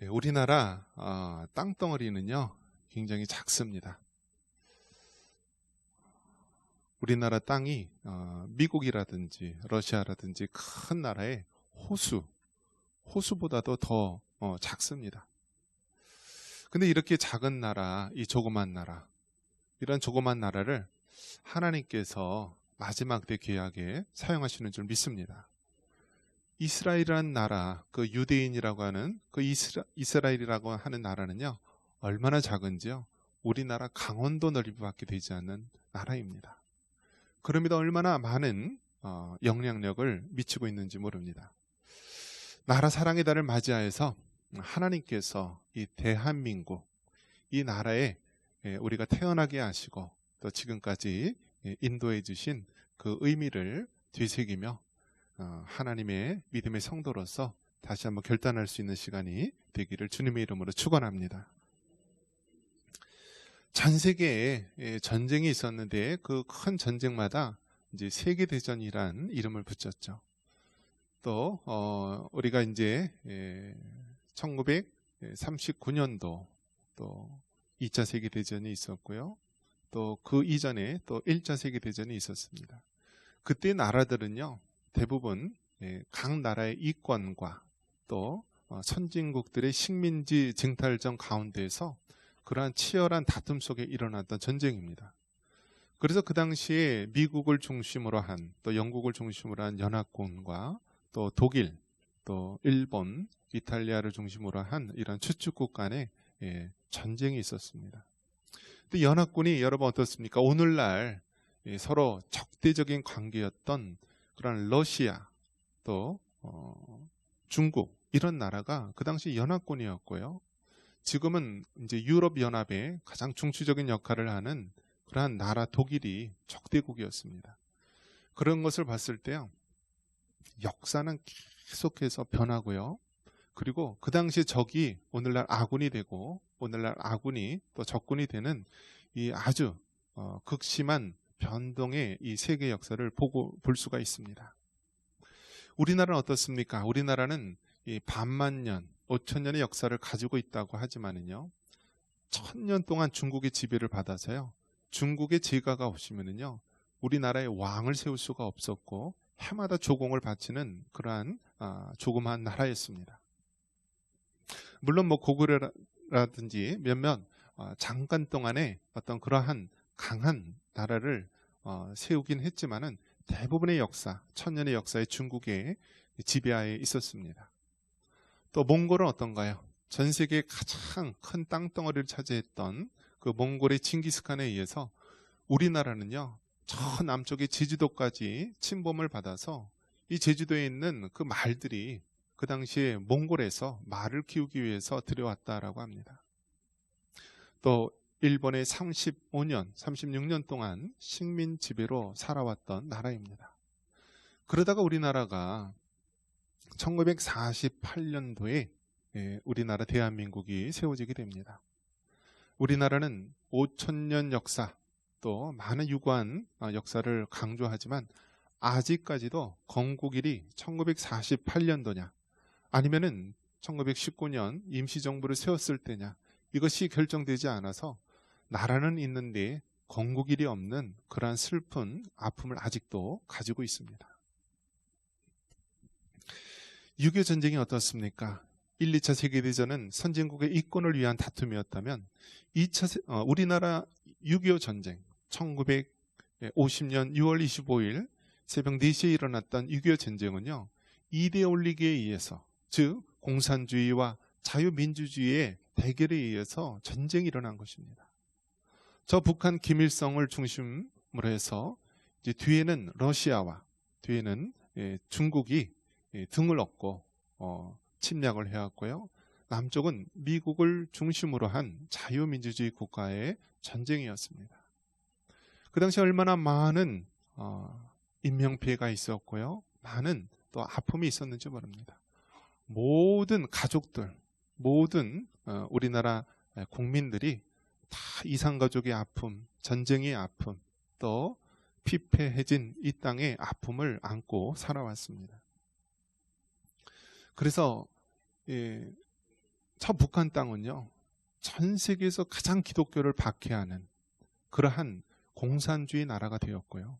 우리나라 땅덩어리는요 굉장히 작습니다. 우리나라 땅이 미국이라든지 러시아라든지 큰 나라의 호수보다도 더 작습니다. 근데 이렇게 작은 나라, 이 조그만 나라, 이런 조그만 나라를 하나님께서 마지막 때 계약에 사용하시는 줄 믿습니다. 이스라엘이라는 나라, 그 유대인이라고 하는 그 이스라엘이라고 하는 나라는요 얼마나 작은지요 우리나라 강원도 넓이밖에 되지 않는 나라입니다. 그럼에도 얼마나 많은 영향력을 미치고 있는지 모릅니다. 나라 사랑의 달을 맞이하여서 하나님께서 이 대한민국, 이 나라에 우리가 태어나게 하시고 또 지금까지 인도해 주신 그 의미를 되새기며 하나님의 믿음의 성도로서 다시 한번 결단할 수 있는 시간이 되기를 주님의 이름으로 축원합니다. 전 세계에 전쟁이 있었는데 그 큰 전쟁마다 이제 세계대전이란 이름을 붙였죠. 또 우리가 이제 1939년도 또 2차 세계대전이 있었고요. 또 그 이전에 또 1차 세계대전이 있었습니다. 그때 나라들은요 대부분 각 나라의 이권과 또 선진국들의 식민지 쟁탈전 가운데에서 그러한 치열한 다툼 속에 일어났던 전쟁입니다. 그래서 그 당시에 미국을 중심으로 한, 또 영국을 중심으로 한 연합군과 또 독일, 또 일본, 이탈리아를 중심으로 한 이런 추축국 간의 전쟁이 있었습니다. 근데 연합군이 여러분 어떻습니까? 오늘날 서로 적대적인 관계였던 그런 러시아, 또 중국 이런 나라가 그 당시 연합군이었고요. 지금은 이제 유럽연합의 가장 중추적인 역할을 하는 그러한 나라 독일이 적대국이었습니다. 그런 것을 봤을 때요, 역사는 계속해서 변하고요. 그리고 그 당시 적이 오늘날 아군이 되고 오늘날 아군이 또 적군이 되는 이 아주 극심한 변동의 이 세계 역사를 볼 수가 있습니다. 우리나라는 어떻습니까? 우리나라는 이 반만년, 5천년의 역사를 가지고 있다고 하지만은요, 1000년 동안 중국의 지배를 받아서요, 중국의 제가가 오시면은요, 우리나라에 왕을 세울 수가 없었고 해마다 조공을 바치는 그러한 조그마한 나라였습니다. 물론 뭐 고구려라든지 몇몇 잠깐 동안에 어떤 그러한 강한 나라를 세우긴 했지만은 대부분의 역사, 1000년의 역사에 중국의 지배하에 있었습니다. 또 몽골은 어떤가요? 전 세계의 가장 큰 땅덩어리를 차지했던 그 몽골의 징기스칸에 의해서 우리나라는요, 저 남쪽의 제주도까지 침범을 받아서 이 제주도에 있는 그 말들이 그 당시에 몽골에서 말을 키우기 위해서 들여왔다라고 합니다. 또 일본의 35년, 36년 동안 식민 지배로 살아왔던 나라입니다. 그러다가 우리나라가 1948년도에 우리나라 대한민국이 세워지게 됩니다. 우리나라는 5000년 역사, 또 많은 유구한 역사를 강조하지만 아직까지도 건국일이 1948년도냐 아니면은 1919년 임시정부를 세웠을 때냐, 이것이 결정되지 않아서 나라는 있는데 건국일이 없는 그러한 슬픈 아픔을 아직도 가지고 있습니다. 6.25 전쟁이 어떻습니까? 1, 2차 세계대전은 선진국의 이권을 위한 다툼이었다면 우리나라 6.25 전쟁, 1950년 6월 25일 새벽 4시에 일어났던 6.25 전쟁은요, 이데올로기에 의해서, 즉 공산주의와 자유민주주의의 대결에 의해서 전쟁이 일어난 것입니다. 저 북한 김일성을 중심으로 해서 이제 뒤에는 러시아와 뒤에는 중국이 등을 얻고 침략을 해왔고요. 남쪽은 미국을 중심으로 한 자유민주주의 국가의 전쟁이었습니다. 그 당시 얼마나 많은 인명피해가 있었고요. 많은 또 아픔이 있었는지 모릅니다. 모든 가족들, 모든 우리나라 국민들이 다 이산가족의 아픔, 전쟁의 아픔, 또 피폐해진 이 땅의 아픔을 안고 살아왔습니다. 그래서 저 북한 땅은요, 전 세계에서 가장 기독교를 박해하는 그러한 공산주의 나라가 되었고요.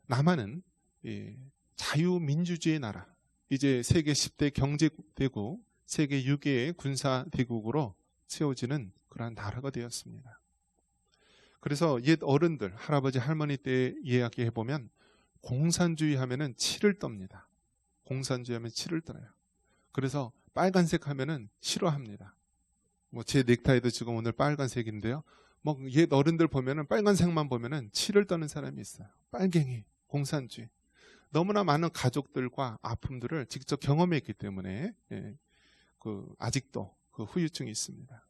남한은 자유민주주의 나라, 이제 세계 10대 경제대국, 세계 6위의 군사대국으로 세워지는 그러한 나라가 되었습니다. 그래서 옛 어른들, 할아버지, 할머니 때 이야기해보면 공산주의 하면은 치를 떱니다. 공산주의 하면 치를 떨어요. 그래서 빨간색 하면은 싫어합니다. 뭐 제 넥타이도 지금 오늘 빨간색인데요. 뭐 옛 어른들 보면은 빨간색만 보면은 치를 떠는 사람이 있어요. 빨갱이, 공산주의. 너무나 많은 가족들과 아픔들을 직접 경험했기 때문에 아직도 그 후유증이 있습니다.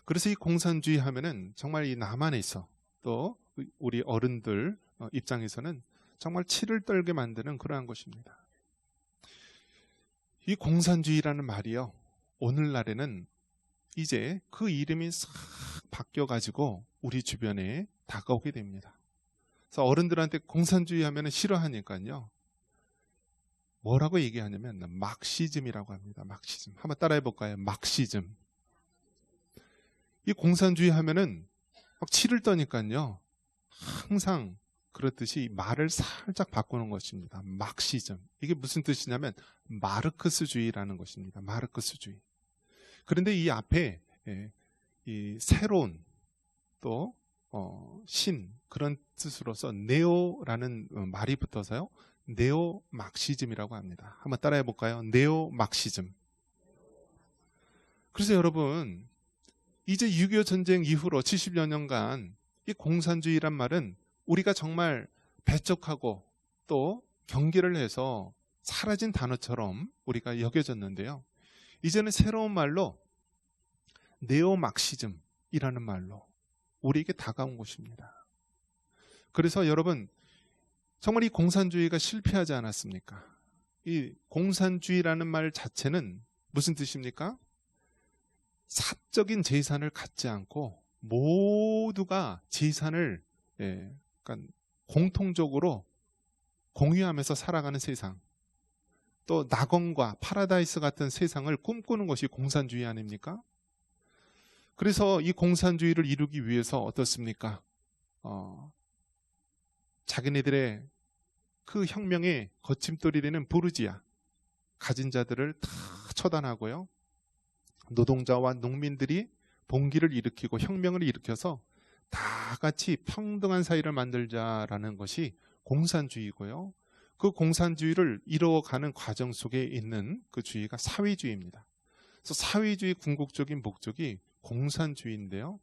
그래서 이 공산주의 하면은 정말 이 남한에서 또 우리 어른들 입장에서는 정말 치를 떨게 만드는 그러한 것입니다. 이 공산주의라는 말이요, 오늘날에는 이제 그 이름이 싹 바뀌어가지고 우리 주변에 다가오게 됩니다. 그래서 어른들한테 공산주의 하면 싫어하니까요, 뭐라고 얘기하냐면 막시즘이라고 합니다. 막시즘. 한번 따라해 볼까요? 막시즘. 이 공산주의 하면은 막 치를 떠니까요, 항상 그렇듯이 말을 살짝 바꾸는 것입니다. 막시즘. 이게 무슨 뜻이냐면 마르크스주의라는 것입니다. 마르크스주의. 그런데 이 앞에 이 새로운 또 신, 그런 뜻으로서 네오라는 말이 붙어서요, 네오 막시즘이라고 합니다. 한번 따라해 볼까요? 네오 막시즘. 그래서 여러분, 이제 6.25 전쟁 이후로 70여 년간 이 공산주의란 말은 우리가 정말 배척하고 또 경계를 해서 사라진 단어처럼 우리가 여겨졌는데요, 이제는 새로운 말로 네오막시즘이라는 말로 우리에게 다가온 것입니다. 그래서 여러분, 정말 이 공산주의가 실패하지 않았습니까? 이 공산주의라는 말 자체는 무슨 뜻입니까? 사적인 재산을 갖지 않고 모두가 재산을 그러니까 공통적으로 공유하면서 살아가는 세상, 또 낙원과 파라다이스 같은 세상을 꿈꾸는 것이 공산주의 아닙니까? 그래서 이 공산주의를 이루기 위해서 어떻습니까? 자기네들의 그 혁명의 거침돌이 되는 부르지아, 가진 자들을 다 처단하고요, 노동자와 농민들이 봉기를 일으키고 혁명을 일으켜서 다 같이 평등한 사회를 만들자라는 것이 공산주의고요. 그 공산주의를 이루어가는 과정 속에 있는 그 주의가 사회주의입니다. 그래서 사회주의 궁극적인 목적이 공산주의인데요,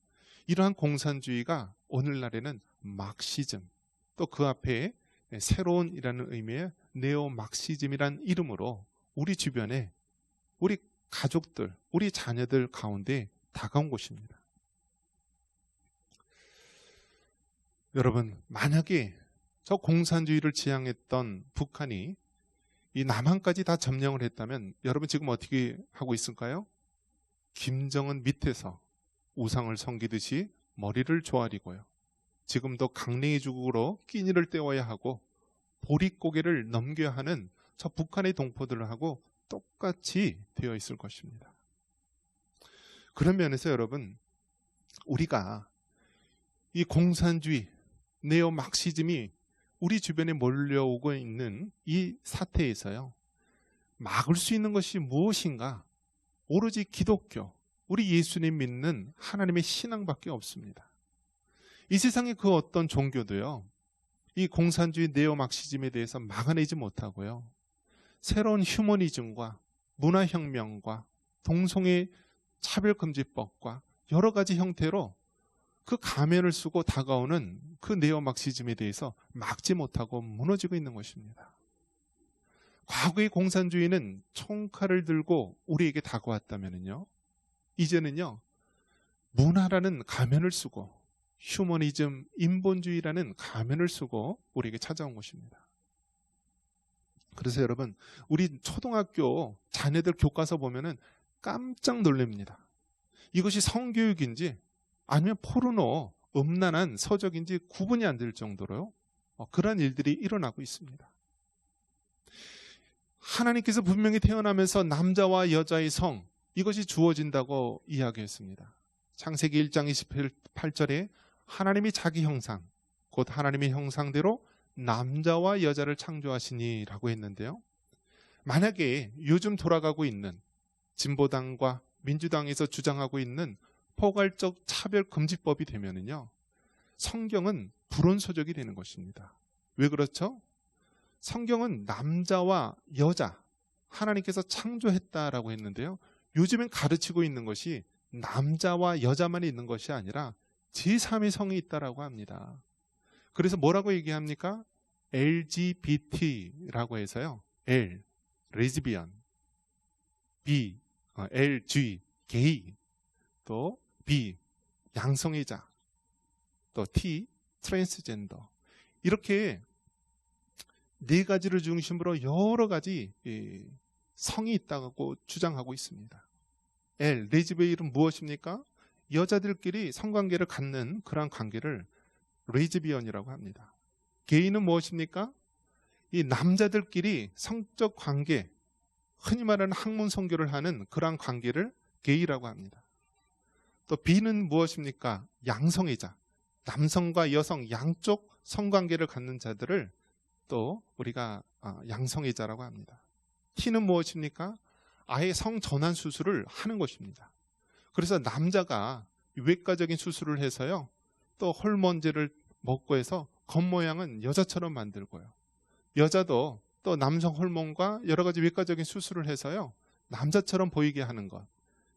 이러한 공산주의가 오늘날에는 막시즘, 또 그 앞에 새로운이라는 의미의 네오막시즘이란 이름으로 우리 주변에 우리 가족들, 우리 자녀들 가운데 다가온 것입니다. 여러분, 만약에 저 공산주의를 지향했던 북한이 이 남한까지 다 점령을 했다면 여러분 지금 어떻게 하고 있을까요? 김정은 밑에서 우상을 섬기듯이 머리를 조아리고요, 지금도 강냉이 주국으로 끼니를 때워야 하고 보릿고개를 넘겨야 하는 저 북한의 동포들하고 똑같이 되어 있을 것입니다. 그런 면에서 여러분, 우리가 이 공산주의, 네오막시즘이 우리 주변에 몰려오고 있는 이 사태에서요, 막을 수 있는 것이 무엇인가? 오로지 기독교, 우리 예수님 믿는 하나님의 신앙밖에 없습니다. 이 세상의 그 어떤 종교도요, 이 공산주의 네오막시즘에 대해서 막아내지 못하고요, 새로운 휴머니즘과 문화혁명과 동성애 차별금지법과 여러 가지 형태로 그 가면을 쓰고 다가오는 그 네오막시즘에 대해서 막지 못하고 무너지고 있는 것입니다. 과거의 공산주의는 총칼을 들고 우리에게 다가왔다면요, 이제는요, 문화라는 가면을 쓰고 휴머니즘, 인본주의라는 가면을 쓰고 우리에게 찾아온 것입니다. 그래서 여러분, 우리 초등학교 자녀들 교과서 보면은 깜짝 놀랍니다. 이것이 성교육인지 아니면 포르노, 음란한 서적인지 구분이 안 될 정도로요, 그런 일들이 일어나고 있습니다. 하나님께서 분명히 태어나면서 남자와 여자의 성, 이것이 주어진다고 이야기했습니다. 창세기 1장 28절에 하나님이 자기 형상, 곧 하나님의 형상대로 남자와 여자를 창조하시니라고 했는데요. 만약에 요즘 돌아가고 있는 진보당과 민주당에서 주장하고 있는 포괄적 차별금지법이 되면은요, 성경은 불온소적이 되는 것입니다. 왜 그렇죠? 성경은 남자와 여자, 하나님께서 창조했다라고 했는데요. 요즘엔 가르치고 있는 것이 남자와 여자만 있는 것이 아니라 제3의 성이 있다라고 합니다. 그래서 뭐라고 얘기합니까? LGBT라고 해서요. L, 레즈비언, B, LG, 게이, 또 B, 양성애자, 또 T, 트랜스젠더. 이렇게 네 가지를 중심으로 여러 가지 성이 있다고 주장하고 있습니다. L, 레즈비언은 무엇입니까? 여자들끼리 성관계를 갖는 그러한 관계를 레즈비언이라고 합니다. 게이는 무엇입니까? 이 남자들끼리 성적 관계, 흔히 말하는 학문 성교를 하는 그러한 관계를 게이라고 합니다. 또 B는 무엇입니까? 양성애자, 남성과 여성 양쪽 성관계를 갖는 자들을 또 우리가 양성애자라고 합니다. T는 무엇입니까? 아예 성전환 수술을 하는 것입니다. 그래서 남자가 외과적인 수술을 해서요, 또 호르몬제를 먹고 해서 겉모양은 여자처럼 만들고요, 여자도 또 남성 호르몬과 여러 가지 외과적인 수술을 해서요, 남자처럼 보이게 하는 것,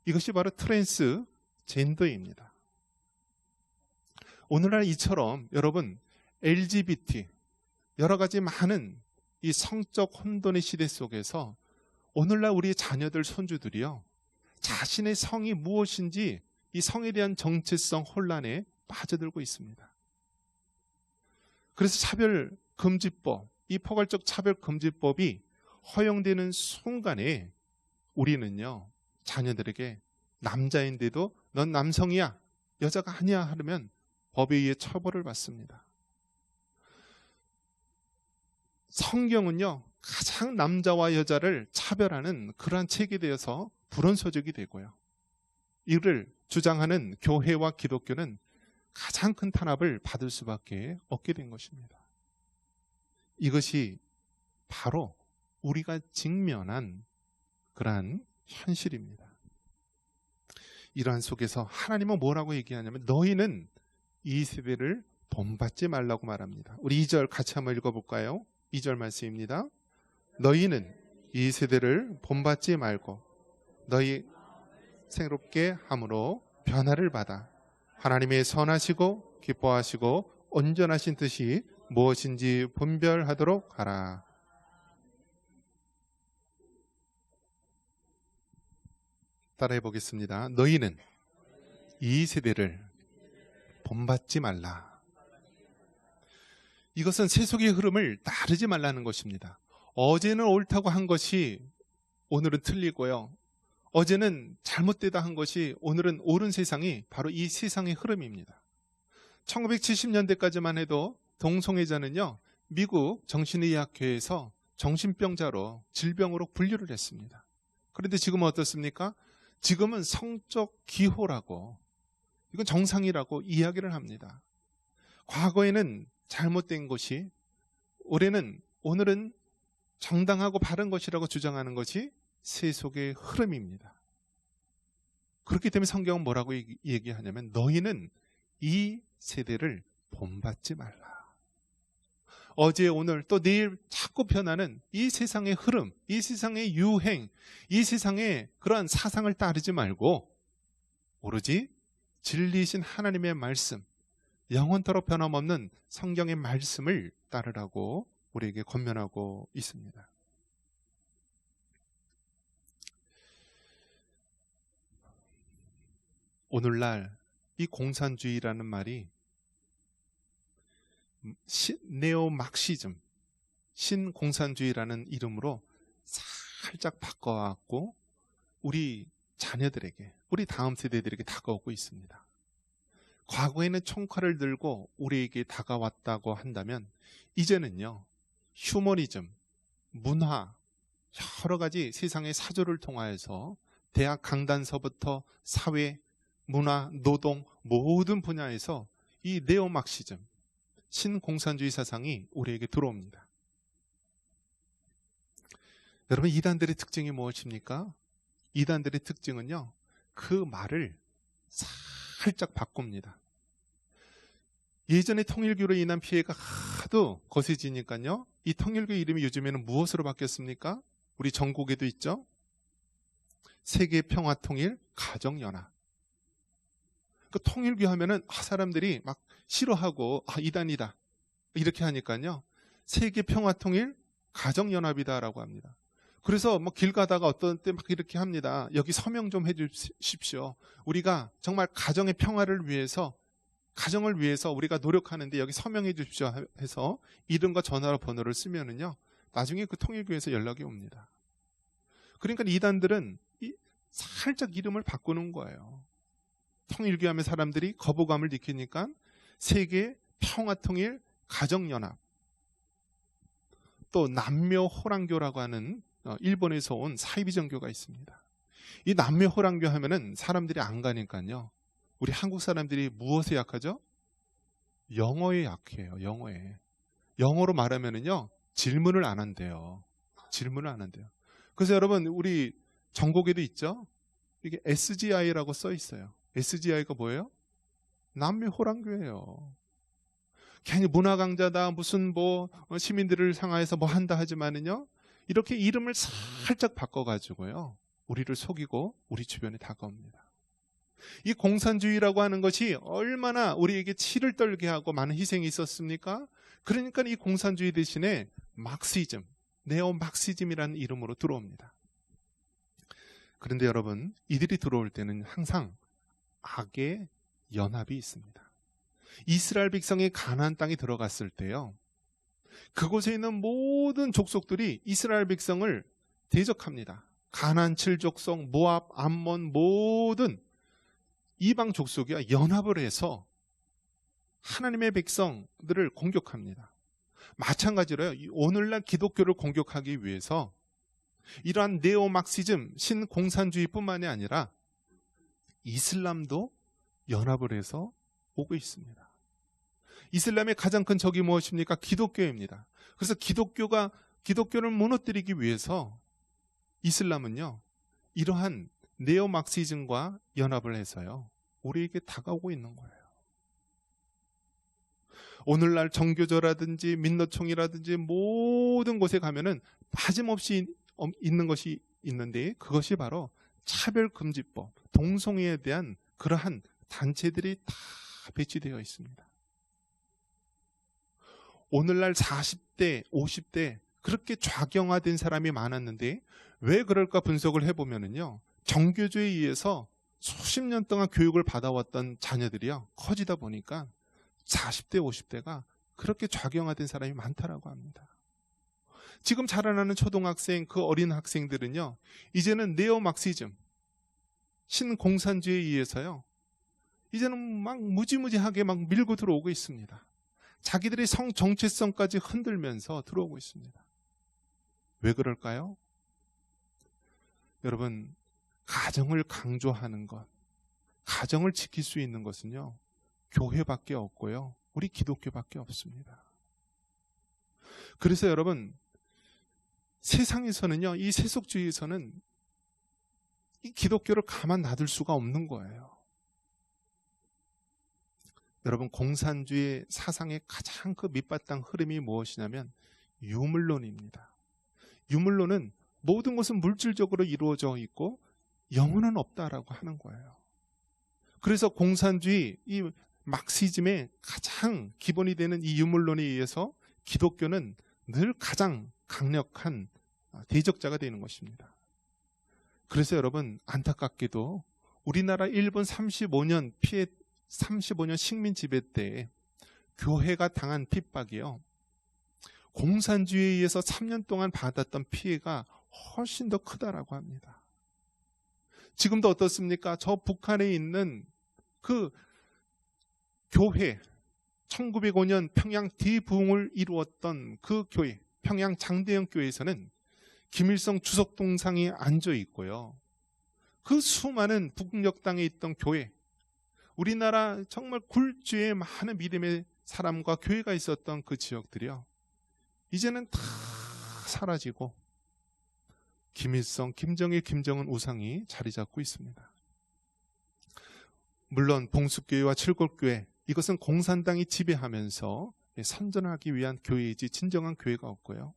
이것이 바로 트랜스젠더입니다. 오늘날 이처럼 여러분 LGBT, 여러 가지 많은 이 성적 혼돈의 시대 속에서 오늘날 우리 자녀들, 손주들이요, 자신의 성이 무엇인지 이 성에 대한 정체성 혼란에 빠져들고 있습니다. 그래서 차별금지법, 이 포괄적 차별금지법이 허용되는 순간에 우리는요, 자녀들에게 남자인데도 넌 남성이야, 여자가 아니야 하면 법에 의해 처벌을 받습니다. 성경은요, 가장 남자와 여자를 차별하는 그러한 책에 대해서 불온소적이 되고요, 이를 주장하는 교회와 기독교는 가장 큰 탄압을 받을 수밖에 없게 된 것입니다. 이것이 바로 우리가 직면한 그러한 현실입니다. 이러한 속에서 하나님은 뭐라고 얘기하냐면 너희는 이 세대를 본받지 말라고 말합니다. 우리 2절 같이 한번 읽어볼까요? 2절 말씀입니다. 너희는 이 세대를 본받지 말고 너희 새롭게 함으로 변화를 받아 하나님의 선하시고 기뻐하시고 온전하신 뜻이 무엇인지 분별하도록 하라. 따라해 보겠습니다. 너희는 이 세대를 본받지 말라. 이것은 세속의 흐름을 따르지 말라는 것입니다. 어제는 옳다고 한 것이 오늘은 틀리고요, 어제는 잘못되다 한 것이 오늘은 옳은 세상이 바로 이 세상의 흐름입니다. 1970년대까지만 해도 동성애자는요, 미국 정신의학회에서 정신병자로, 질병으로 분류를 했습니다. 그런데 지금은 어떻습니까? 지금은 성적 기호라고, 이건 정상이라고 이야기를 합니다. 과거에는 잘못된 것이 오늘은 정당하고 바른 것이라고 주장하는 것이 세속의 흐름입니다. 그렇기 때문에 성경은 뭐라고 얘기하냐면 너희는 이 세대를 본받지 말라. 어제 오늘 또 내일 자꾸 변하는 이 세상의 흐름, 이 세상의 유행, 이 세상의 그러한 사상을 따르지 말고 오로지 진리이신 하나님의 말씀, 영원토록 변함없는 성경의 말씀을 따르라고 우리에게 권면하고 있습니다. 오늘날 이 공산주의라는 말이 네오막시즘, 신공산주의라는 이름으로 살짝 바꿔왔고 우리 자녀들에게, 우리 다음 세대들에게 다가오고 있습니다. 과거에는 총칼을 들고 우리에게 다가왔다고 한다면 이제는요, 휴머니즘, 문화, 여러 가지 세상의 사조를 통하여서 대학 강단서부터 사회, 문화, 노동 모든 분야에서 이 네오막시즘, 신공산주의 사상이 우리에게 들어옵니다. 여러분, 이단들의 특징이 무엇입니까? 이단들의 특징은요, 그 말을 살짝 바꿉니다. 예전에 통일교로 인한 피해가 하도 거세지니까요, 이 통일교 이름이 요즘에는 무엇으로 바뀌었습니까? 우리 전국에도 있죠? 세계평화통일 가정연합. 그 통일교 하면은 사람들이 막 싫어하고 이단이다 이렇게 하니까요, 세계평화통일 가정연합이다라고 합니다. 그래서 뭐 길 가다가 어떤 때 막 이렇게 합니다. 여기 서명 좀 해주십시오. 우리가 정말 가정의 평화를 위해서, 가정을 위해서 우리가 노력하는데 여기 서명해 주십시오 해서 이름과 전화번호를 쓰면은요, 나중에 그 통일교에서 연락이 옵니다. 그러니까 이단들은 살짝 이름을 바꾸는 거예요. 통일교 하면 사람들이 거부감을 느끼니까 세계 평화통일 가정연합, 또 남묘호랑교라고 하는 일본에서 온 사이비종교가 있습니다. 이 남묘호랑교 하면은 사람들이 안 가니까요, 우리 한국 사람들이 무엇에 약하죠? 영어에 약해요. 영어로 말하면은요, 질문을 안 한대요. 질문을 안 한대요. 그래서 여러분, 우리 전국에도 있죠? 이게 SGI라고 써 있어요. SGI가 뭐예요? 남묘호랑교예요. 괜히 문화 강자다, 무슨 뭐 시민들을 상하해서 뭐 한다 하지만은요, 이렇게 이름을 살짝 바꿔가지고요, 우리를 속이고 우리 주변에 다가옵니다. 이 공산주의라고 하는 것이 얼마나 우리에게 치를 떨게 하고 많은 희생이 있었습니까? 그러니까 이 공산주의 대신에 막시즘, 네오막시즘이라는 이름으로 들어옵니다. 그런데 여러분, 이들이 들어올 때는 항상 악의 연합이 있습니다. 이스라엘 백성이 가나안 땅에 들어갔을 때요, 그곳에 있는 모든 족속들이 이스라엘 백성을 대적합니다. 가나안 7족속, 모압, 암몬 모든 이방 족속이 연합을 해서 하나님의 백성들을 공격합니다. 마찬가지로요, 오늘날 기독교를 공격하기 위해서 이러한 네오막시즘, 신공산주의뿐만이 아니라 이슬람도 연합을 해서 오고 있습니다. 이슬람의 가장 큰 적이 무엇입니까? 기독교입니다. 그래서 기독교를 무너뜨리기 위해서 이슬람은요, 이러한 네오막시즘과 연합을 해서요, 우리에게 다가오고 있는 거예요. 오늘날 정교조라든지 민노총이라든지 모든 곳에 가면은 빠짐없이 있는 것이 있는데, 그것이 바로 차별금지법, 동성애에 대한 그러한 단체들이 다 배치되어 있습니다. 오늘날 40대, 50대 그렇게 좌경화된 사람이 많았는데 왜 그럴까 분석을 해보면은요, 정교조에 의해서 수십 년 동안 교육을 받아왔던 자녀들이요, 커지다 보니까 40대, 50대가 그렇게 좌경화된 사람이 많다라고 합니다. 지금 자라나는 초등학생, 그 어린 학생들은요, 이제는 네오막시즘, 신공산주의에 의해서요, 이제는 막 무지무지하게 막 밀고 들어오고 있습니다. 자기들의 성 정체성까지 흔들면서 들어오고 있습니다. 왜 그럴까요? 여러분, 가정을 강조하는 것, 가정을 지킬 수 있는 것은요, 교회밖에 없고요, 우리 기독교밖에 없습니다. 그래서 여러분, 세상에서는요, 이 세속주의에서는 이 기독교를 가만 놔둘 수가 없는 거예요. 여러분, 공산주의 사상의 가장 그 밑바탕 흐름이 무엇이냐면 유물론입니다. 유물론은 모든 것은 물질적으로 이루어져 있고 영혼은 없다라고 하는 거예요. 그래서 공산주의, 이 막시즘의 가장 기본이 되는 이 유물론에 의해서 기독교는 늘 가장 강력한 대적자가 되는 것입니다. 그래서 여러분, 안타깝게도 우리나라 일본 35년 식민 지배 때 교회가 당한 핍박이요, 공산주의에 의해서 3년 동안 받았던 피해가 훨씬 더 크다라고 합니다. 지금도 어떻습니까? 저 북한에 있는 그 교회, 1905년 평양 대부흥을 이루었던 그 교회, 평양 장대영 교회에서는 김일성 주석 동상이 앉아 있고요, 그 수많은 북녘 땅에 있던 교회, 우리나라 정말 굴지에 많은 믿음의 사람과 교회가 있었던 그 지역들이요, 이제는 다 사라지고 김일성, 김정일, 김정은 우상이 자리 잡고 있습니다. 물론 봉숙교회와 칠곡교회, 이것은 공산당이 지배하면서 선전하기 위한 교회이지 진정한 교회가 없고요.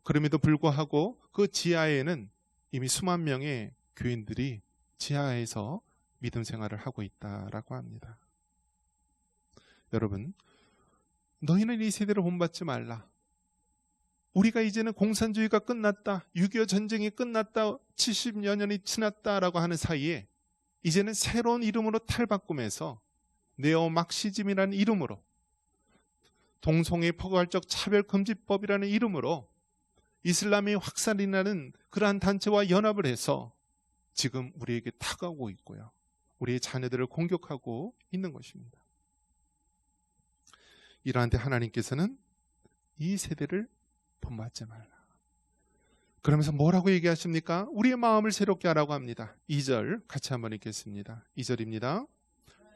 그럼에도 불구하고 그 지하에는 이미 수만 명의 교인들이 지하에서 믿음 생활을 하고 있다라고 합니다. 여러분, 너희는 이 세대를 본받지 말라. 우리가 이제는 공산주의가 끝났다, 6.25 전쟁이 끝났다, 70여 년이 지났다라고 하는 사이에 이제는 새로운 이름으로 탈바꿈해서 네오막시즘이라는 이름으로, 동성애 포괄적 차별금지법이라는 이름으로 이슬람이 확산이라는 그러한 단체와 연합을 해서 지금 우리에게 다가오고 있고요, 우리의 자녀들을 공격하고 있는 것입니다. 이러한데 하나님께서는 이 세대를 본받지 말라. 그러면서 뭐라고 얘기하십니까? 우리의 마음을 새롭게 하라고 합니다. 2절 같이 한번 읽겠습니다. 2절입니다.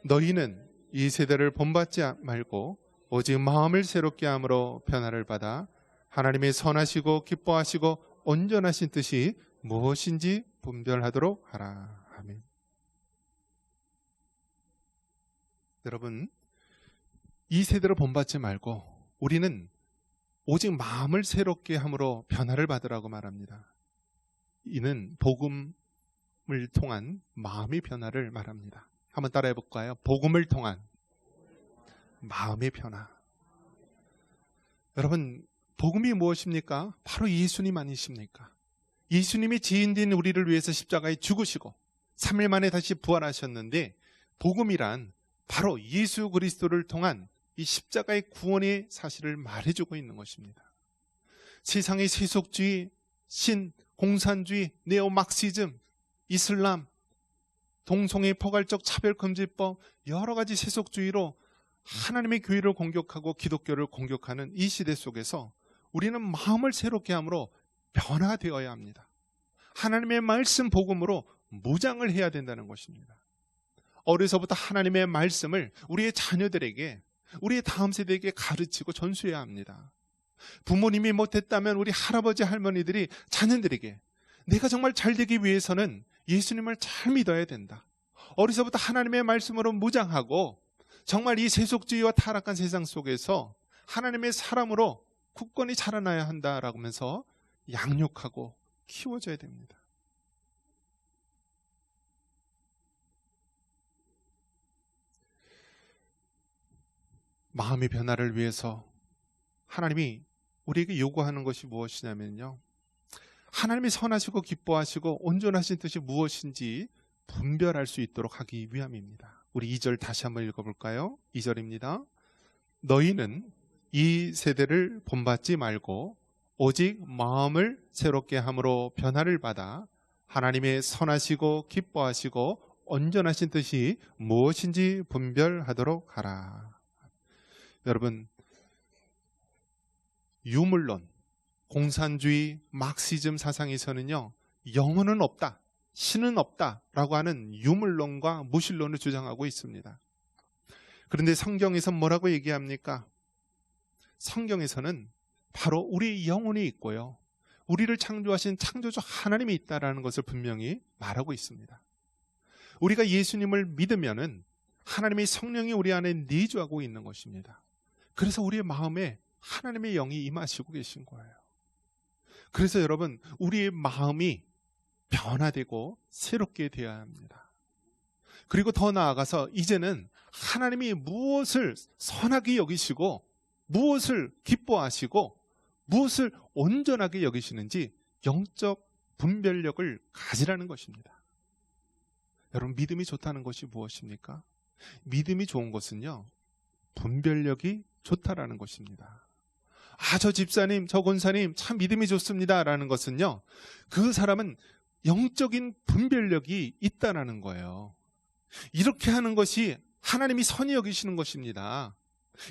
너희는 이 세대를 본받지 말고 오직 마음을 새롭게 함으로 변화를 받아 하나님의 선하시고 기뻐하시고 온전하신 뜻이 무엇인지 분별하도록 하라. 아멘. 여러분, 이 세대를 본받지 말고 우리는 오직 마음을 새롭게 함으로 변화를 받으라고 말합니다. 이는 복음을 통한 마음의 변화를 말합니다. 한번 따라해 볼까요? 복음을 통한 마음의 변화. 여러분, 복음이 무엇입니까? 바로 예수님 아니십니까? 예수님이 지인된 우리를 위해서 십자가에 죽으시고 3일 만에 다시 부활하셨는데, 복음이란 바로 예수 그리스도를 통한 이 십자가의 구원의 사실을 말해주고 있는 것입니다. 세상의 세속주의, 신, 공산주의, 네오막시즘, 이슬람, 동성애 포괄적 차별금지법, 여러 가지 세속주의로 하나님의 교회를 공격하고 기독교를 공격하는 이 시대 속에서 우리는 마음을 새롭게 함으로 변화되어야 합니다. 하나님의 말씀 복음으로 무장을 해야 된다는 것입니다. 어려서부터 하나님의 말씀을 우리의 자녀들에게, 우리의 다음 세대에게 가르치고 전수해야 합니다. 부모님이 못했다면 우리 할아버지 할머니들이 자녀들에게 내가 정말 잘 되기 위해서는 예수님을 잘 믿어야 된다. 어려서부터 하나님의 말씀으로 무장하고 정말 이 세속주의와 타락한 세상 속에서 하나님의 사람으로 굳건히 자라나야 한다라고 하면서 양육하고 키워줘야 됩니다. 마음의 변화를 위해서 하나님이 우리에게 요구하는 것이 무엇이냐면요, 하나님이 선하시고 기뻐하시고 온전하신 뜻이 무엇인지 분별할 수 있도록 하기 위함입니다. 우리 2절 다시 한번 읽어볼까요? 2절입니다. 너희는 이 세대를 본받지 말고 오직 마음을 새롭게 함으로 변화를 받아 하나님의 선하시고 기뻐하시고 온전하신 뜻이 무엇인지 분별하도록 하라. 여러분, 유물론, 공산주의, 막시즘 사상에서는요, 영혼은 없다, 신은 없다라고 하는 유물론과 무신론을 주장하고 있습니다. 그런데 성경에서 뭐라고 얘기합니까? 성경에서는 바로 우리 영혼이 있고요, 우리를 창조하신 창조주 하나님이 있다라는 것을 분명히 말하고 있습니다. 우리가 예수님을 믿으면은 하나님의 성령이 우리 안에 내주하고 있는 것입니다. 그래서 우리의 마음에 하나님의 영이 임하시고 계신 거예요. 그래서 여러분, 우리의 마음이 변화되고 새롭게 되어야 합니다. 그리고 더 나아가서 이제는 하나님이 무엇을 선하게 여기시고 무엇을 기뻐하시고 무엇을 온전하게 여기시는지 영적 분별력을 가지라는 것입니다. 여러분, 믿음이 좋다는 것이 무엇입니까? 믿음이 좋은 것은요, 분별력이 좋다라는 것입니다. 저 집사님, 저 권사님 참 믿음이 좋습니다 라는 것은요, 그 사람은 영적인 분별력이 있다라는 거예요. 이렇게 하는 것이 하나님이 선히 여기시는 것입니다.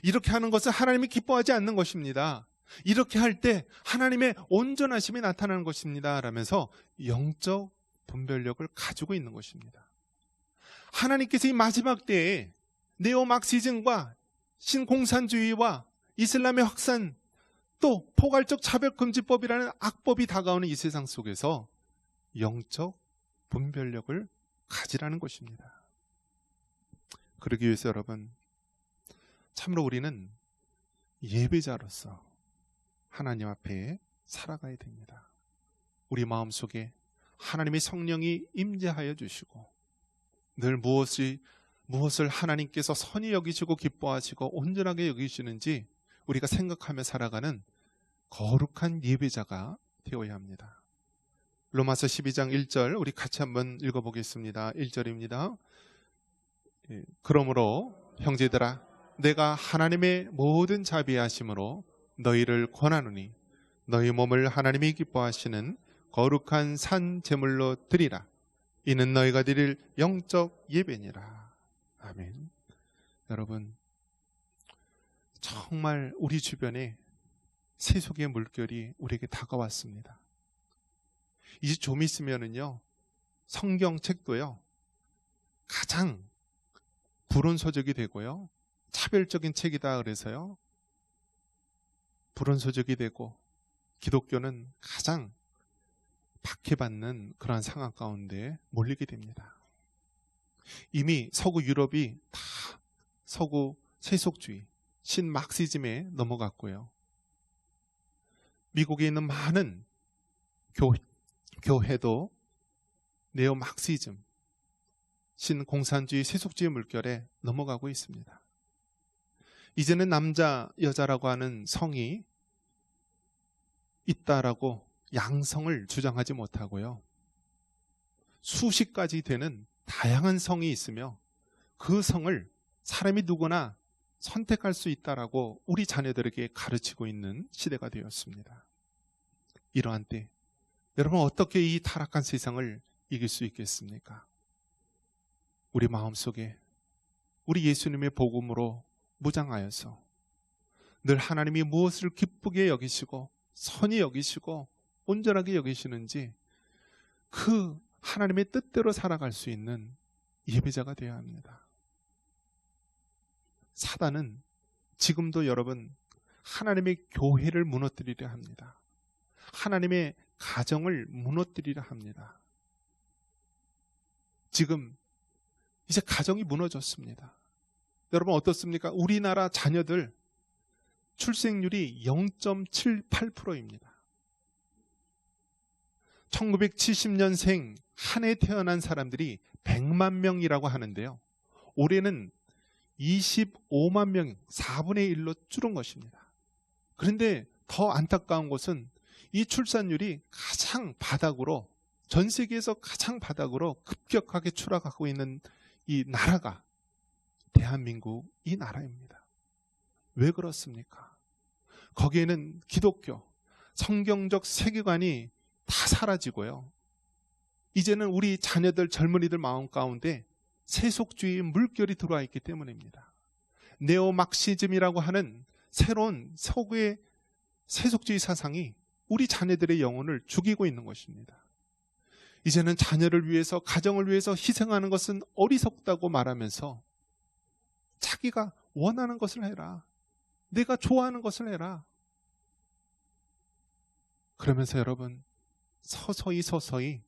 이렇게 하는 것은 하나님이 기뻐하지 않는 것입니다. 이렇게 할 때 하나님의 온전하심이 나타나는 것입니다 라면서 영적 분별력을 가지고 있는 것입니다. 하나님께서 이 마지막 때에 네오막시즘과 신공산주의와 이슬람의 확산, 또 포괄적 차별금지법이라는 악법이 다가오는 이 세상 속에서 영적 분별력을 가지라는 것입니다. 그러기 위해서 여러분, 참으로 우리는 예배자로서 하나님 앞에 살아가야 됩니다. 우리 마음속에 하나님의 성령이 임재하여 주시고 늘 무엇을 하나님께서 선히 여기시고 기뻐하시고 온전하게 여기시는지 우리가 생각하며 살아가는 거룩한 예배자가 되어야 합니다. 로마서 12장 1절 우리 같이 한번 읽어보겠습니다. 1절입니다. 그러므로 형제들아, 내가 하나님의 모든 자비하심으로 너희를 권하노니 너희 몸을 하나님이 기뻐하시는 거룩한 산 제물로 드리라. 이는 너희가 드릴 영적 예배니라. 아멘. 여러분, 정말 우리 주변에 세속의 물결이 우리에게 다가왔습니다. 이제 좀 있으면은요, 성경책도요, 가장 불온소적이 되고요, 차별적인 책이다 그래서요, 불온소적이 되고 기독교는 가장 박해받는 그러한 상황 가운데 몰리게 됩니다. 이미 서구 유럽이 다 서구 세속주의, 신막시즘에 넘어갔고요. 미국에 있는 많은 교회도 네오막시즘, 신공산주의, 세속주의 물결에 넘어가고 있습니다. 이제는 남자, 여자라고 하는 성이 있다라고 양성을 주장하지 못하고요. 수십 가지 되는 다양한 성이 있으며 그 성을 사람이 누구나 선택할 수 있다라고 우리 자녀들에게 가르치고 있는 시대가 되었습니다. 이러한 때 여러분 어떻게 이 타락한 세상을 이길 수 있겠습니까? 우리 마음속에 우리 예수님의 복음으로 무장하여서 늘 하나님이 무엇을 기쁘게 여기시고 선히 여기시고 온전하게 여기시는지 그 하나님의 뜻대로 살아갈 수 있는 예배자가 되어야 합니다. 사단은 지금도 여러분 하나님의 교회를 무너뜨리려 합니다. 하나님의 가정을 무너뜨리려 합니다. 지금 이제 가정이 무너졌습니다. 여러분 어떻습니까? 우리나라 자녀들 출생률이 0.78%입니다. 1970년생 한 해 태어난 사람들이 100만 명이라고 하는데요. 올해는 25만 명, 4분의 1로 줄은 것입니다. 그런데 더 안타까운 것은 이 출산율이 가장 바닥으로, 전 세계에서 가장 바닥으로 급격하게 추락하고 있는 이 나라가 대한민국 이 나라입니다. 왜 그렇습니까? 거기에는 기독교, 성경적 세계관이 다 사라지고요. 이제는 우리 자녀들, 젊은이들 마음 가운데 세속주의 물결이 들어와 있기 때문입니다. 네오막시즘이라고 하는 새로운 서구의 세속주의 사상이 우리 자녀들의 영혼을 죽이고 있는 것입니다. 이제는 자녀를 위해서, 가정을 위해서 희생하는 것은 어리석다고 말하면서 자기가 원하는 것을 해라. 내가 좋아하는 것을 해라. 그러면서 여러분 서서히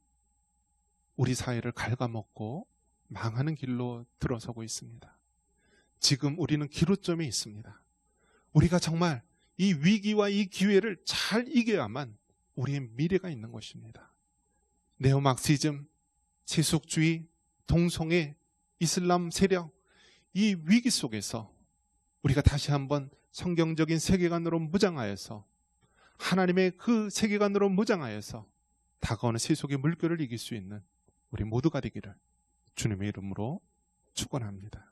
우리 사회를 갉아먹고 망하는 길로 들어서고 있습니다. 지금 우리는 기로점에 있습니다. 우리가 정말 이 위기와 이 기회를 잘 이겨야만 우리의 미래가 있는 것입니다. 네오막시즘, 세속주의, 동성애, 이슬람 세력, 이 위기 속에서 우리가 다시 한번 성경적인 세계관으로 무장하여서 하나님의 그 세계관으로 무장하여서 다가오는 세속의 물결을 이길 수 있는 우리 모두가 되기를 주님의 이름으로 축원합니다.